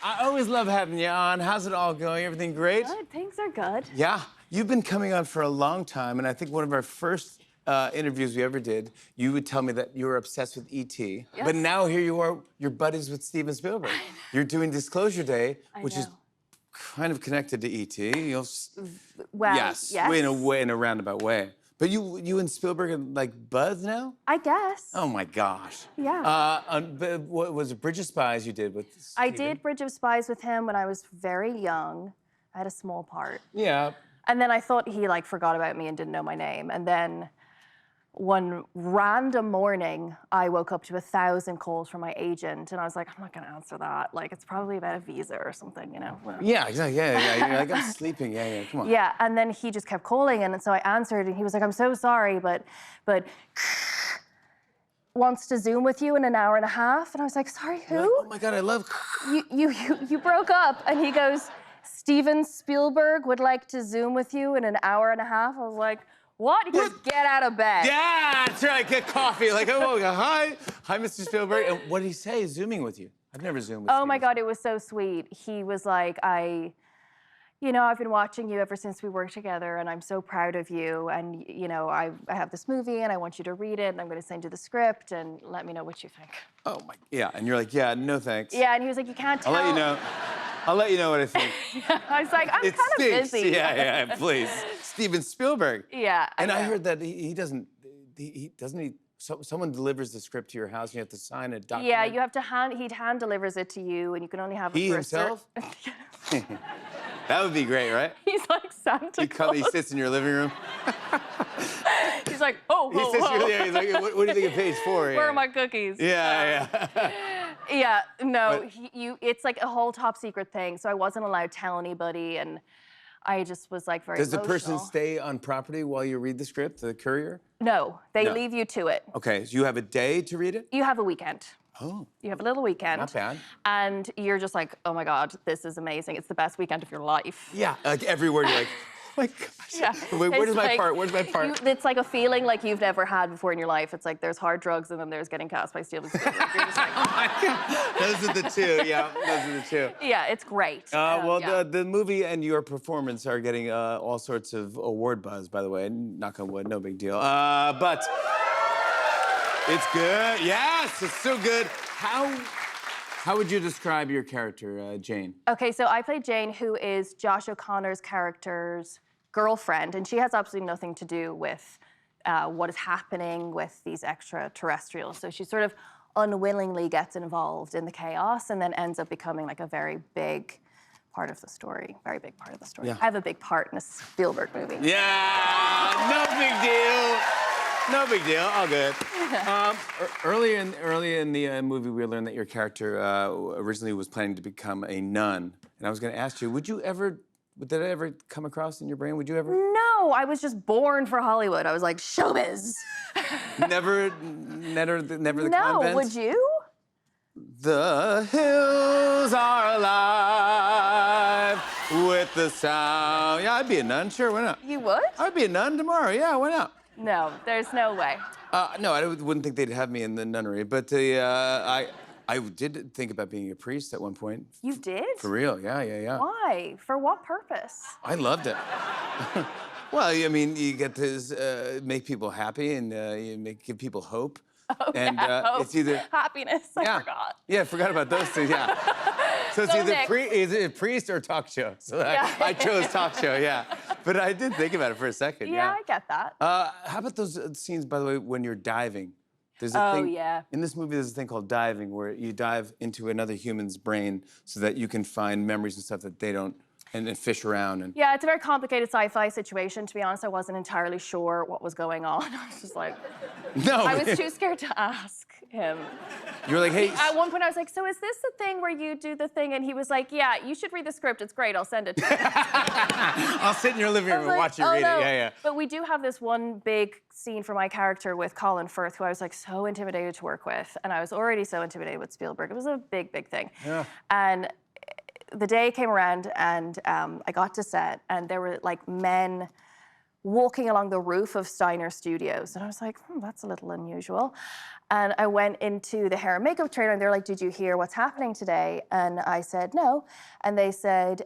I always love having you on. How's it all going? Everything great? Good, things are good. Yeah. You've been coming on for a long time, and I think one of our first interviews we ever did, you would tell me that you were obsessed with E.T. Yes. But now here you are, you're buddies with Steven Spielberg. You're doing Disclosure Day, which is kind of connected to E.T. Well, yes, yes. in a roundabout way. But you and Spielberg are like buds now? I guess. Oh my gosh. Yeah. But what was it, Bridge of Spies you did with Steven? I did Bridge of Spies with him when I was very young. I had a small part. Yeah. And then I thought he like forgot about me and didn't know my name. And then one random morning, I woke up to 1,000 calls from my agent, and I was like, I'm not gonna answer that. Like, it's probably about a visa or something, you know? Yeah, exactly. Yeah. You're like, I'm sleeping. Yeah. Come on. Yeah, and then he just kept calling, and so I answered, and he was like, I'm so sorry, but wants to Zoom with you in an hour and a half. And I was like, sorry, who? Like, oh my God, I love. You broke up. And he goes, Steven Spielberg would like to Zoom with you in an hour and a half. I was like, what? He goes, get out of bed. Yeah, that's right. Get coffee. Like, oh, hi, Mr. Spielberg. And what did he say? Zooming with you? I've never zoomed with. Oh my God, it was so sweet. He was like, I've been watching you ever since we worked together, and I'm so proud of you. And I have this movie, and I want you to read it, and I'm going to send you the script, and let me know what you think. Oh my, yeah. And you're like, yeah, no thanks. Yeah, and he was like, you can't tell. I'll let you know. I'll let you know what I think. I was like, I'm kind of busy. Yeah, please. Steven Spielberg. Yeah. And I heard that he doesn't. Someone delivers the script to your house, and you have to sign a document. Yeah, you have to he hand delivers it to you, and you can only have it He for himself? That would be great, right? He's like Santa Claus. He sits in your living room. He's like, oh, He sits here, he's like, what do you think of page 4? Where are my cookies? Yeah. Yeah, no, But- it's like a whole top secret thing, so I wasn't allowed to tell anybody, and I just was like very Does the emotional. person stay on property while you read the script, the courier? No, they No. leave you to it. Okay, so you have a day to read it? You have a weekend. Oh. You have a little weekend. Not bad. And you're just like, oh my God, this is amazing. It's the best weekend of your life. Yeah, like every word you're like, oh my gosh. Yeah. Wait, where's It's my like, part? Where's my part? It's like a feeling like you've never had before in your life. It's like there's hard drugs and then there's getting cast by Steven Spielberg. You're just like, Oh my God. Those are the two, yeah, those are the two. yeah, it's great. Yeah. The movie and your performance are getting all sorts of award buzz, by the way. Knock on wood, no big deal. But it's good. Yes, it's so good. How would you describe your character, Jane? Okay, so I play Jane, who is Josh O'Connor's character's girlfriend, and she has absolutely nothing to do with what is happening with these extraterrestrials. So she sort of unwillingly gets involved in the chaos and then ends up becoming like a very big part of the story, very big part of the story. Yeah. I have a big part in a Spielberg movie. Yeah, no big deal. No big deal, all good. Earlier in the movie, we learned that your character originally was planning to become a nun. And I was gonna ask you, did it ever come across in your brain? Would you ever? No, I was just born for Hollywood. I was like, showbiz. Never the No, convent? would you? The hills are alive with the sound. Yeah, I'd be a nun, sure, why not? You would? I'd be a nun tomorrow, yeah, why not? No, there's no way. No, I wouldn't think they'd have me in the nunnery, but I did think about being a priest at one point. You did? For real, yeah. Why? For what purpose? I loved it. Well, I mean, you get to make people happy and give people hope. Oh, and yeah, hope. it's either happiness. I forgot. Yeah, I forgot about those things. Yeah. So it's Go either next. priest or talk show. So Yeah. I chose talk show. Yeah, but I did think about it for a second. Yeah, I get that. How about those scenes, by the way, when you're diving? There's a thing, yeah. In this movie, there's a thing called diving, where you dive into another human's brain so that you can find memories and stuff that they don't, and then fish around. And Yeah, it's a very complicated sci-fi situation. To be honest, I wasn't entirely sure what was going on. I was just like, no, I was too scared to ask him. You're like, hey. At one point, I was like, so is this the thing where you do the thing? And he was like, yeah, you should read the script. It's great. I'll send it to you. I'll sit in your living I room was and like, watch you oh, read no. it. Yeah. But we do have this one big scene for my character with Colin Firth, who I was like so intimidated to work with. And I was already so intimidated with Spielberg. It was a big, big thing. Yeah. And the day came around and I got to set and there were like men walking along the roof of Steiner Studios. And I was like, that's a little unusual. And I went into the hair and makeup trailer and they're like, did you hear what's happening today? And I said, no. And they said,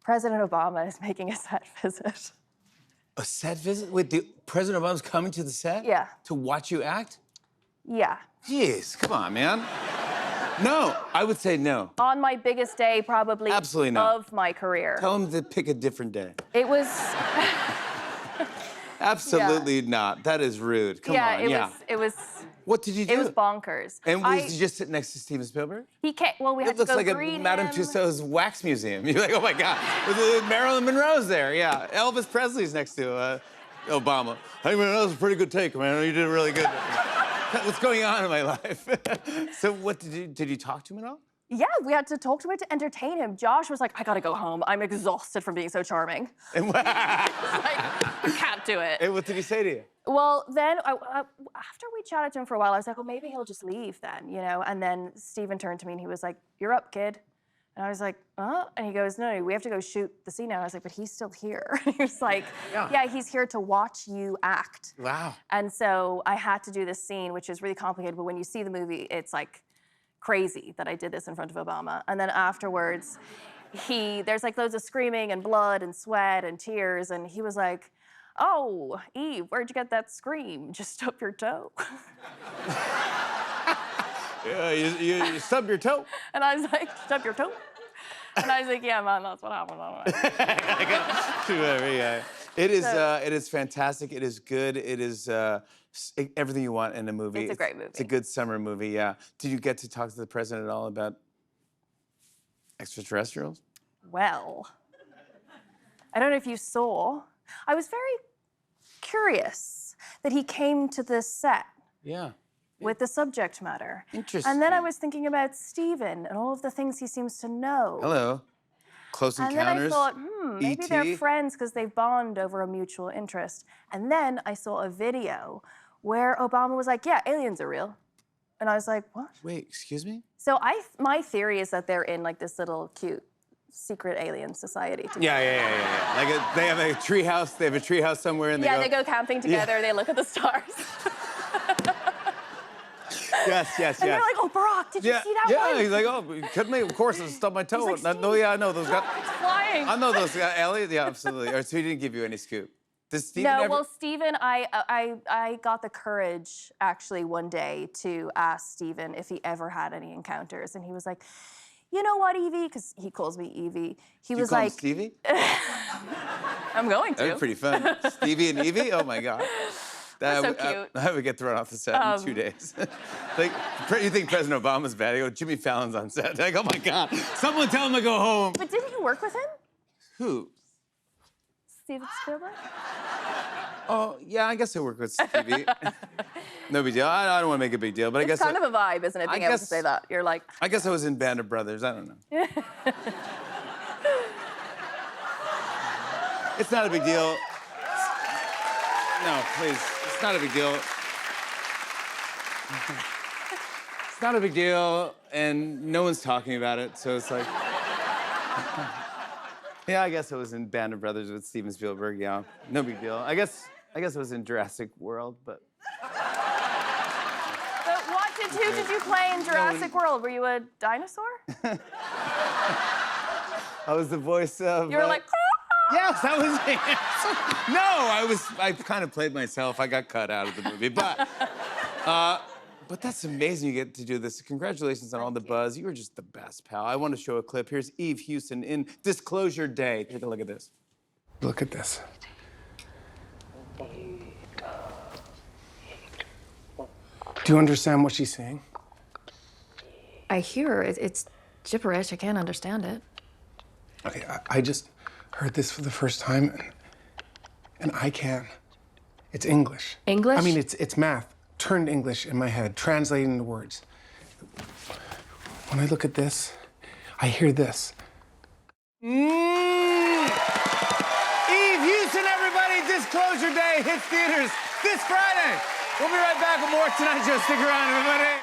President Obama is making a set visit. A set visit? Wait, President Obama's coming to the set? Yeah. To watch you act? Yeah. Jeez, come on, man. No, I would say no. On my biggest day, probably Absolutely not. of my career. Tell him to pick a different day. It was. Absolutely not. That is rude. Come on. It was. What did you do? It was bonkers. And was you just sitting next to Steven Spielberg? He came. Well, we had It to looks go like greet a Madame him. Tussauds wax museum. You're like, oh my God. Marilyn Monroe's there. Yeah. Elvis Presley's next to Obama. Hey man, that was a pretty good take, man. You did really good. What's going on in my life? So what did you talk to him at all? Yeah, we had to talk to him to entertain him. Josh was like, I gotta go home. I'm exhausted from being so charming. And Like, I can't do it. what did he say to you? Well, then after we chatted to him for a while, I was like, well, maybe he'll just leave then, you know? And then Steven turned to me and he was like, you're up, kid. And I was like, And he goes, no, we have to go shoot the scene now. And I was like, but he's still here. And he was like, yeah, he's here to watch you act. Wow. And so I had to do this scene, which is really complicated, but when you see the movie, it's like crazy that I did this in front of Obama. And then afterwards, there's like loads of screaming and blood and sweat and tears. And he was like, oh, Eve, where'd you get that scream? Just stub your toe. You stubbed your toe. And I was like, stub your toe? And I was like, yeah, man, that's what happened. It is fantastic. It is good. It is everything you want in a movie. It's a great movie. It's a good summer movie, yeah. Did you get to talk to the president at all about extraterrestrials? Well, I don't know if you saw, I was very curious that he came to this set Yeah. with the subject matter. Interesting. And then I was thinking about Steven and all of the things he seems to know. Hello. Close And Encounters. then I thought, maybe they're E.T. friends because they bond over a mutual interest. And then I saw a video where Obama was like, yeah, aliens are real. And I was like, what? Wait, excuse me? So my theory is that they're in like this little cute secret alien society together. Yeah. Like they have a treehouse. They have a treehouse somewhere, and They go camping together. They look at the stars. Yes. And they're like, oh, Barack, did you see that one? Yeah, he's like, oh, you couldn't make, of course, I stubbed my toe. He's like, No, yeah, I know those guys. It's flying. I know those guys. Elliot, yeah, absolutely. Or so he didn't give you any scoop. Does Steven No, ever... well, Steven, I got the courage actually one day to ask Steven if he ever had any encounters, and he was like, you know what, Evie? Because he calls me Evie. He was call him like, Stevie? I'm going to. That'd be pretty fun. Stevie and Evie? Oh my God. That's so cute. I would get thrown off the set in 2 days. Like, you think President Obama's bad? I go, Jimmy Fallon's on set. Like, oh my God. Someone tell him to go home. But didn't you work with him? Who? Steven Spielberg? Oh, yeah, I guess I work with Stevie. No big deal. I don't want to make a big deal, but I guess... It's kind of a vibe, isn't it, being able to say that? You're like... I guess I was in Band of Brothers. I don't know. It's not a big deal. No, please. It's not a big deal. It's not a big deal, and no one's talking about it, so it's like... Yeah, I guess I was in Band of Brothers with Steven Spielberg, yeah. No big deal. I guess I was in Jurassic World, but... But who did you play in Jurassic World? Were you a dinosaur? I was the voice of... You were like... Yes, that was me. No, I kind of played myself. I got cut out of the movie, but that's amazing you get to do this. Congratulations on all the buzz. You were just the best, pal. I want to show a clip. Here's Eve Hewson in Disclosure Day. Take a look at this. Look at this. Do you understand what she's saying? I hear her. It's gibberish. I can't understand it. Okay, I just heard this for the first time, and I can. It's English. English? I mean, it's math turned English in my head, translated into words. When I look at this, I hear this. Eve Hewson, everybody. Disclosure Day hits theaters this Friday. We'll be right back with more Tonight Show. Stick around, everybody.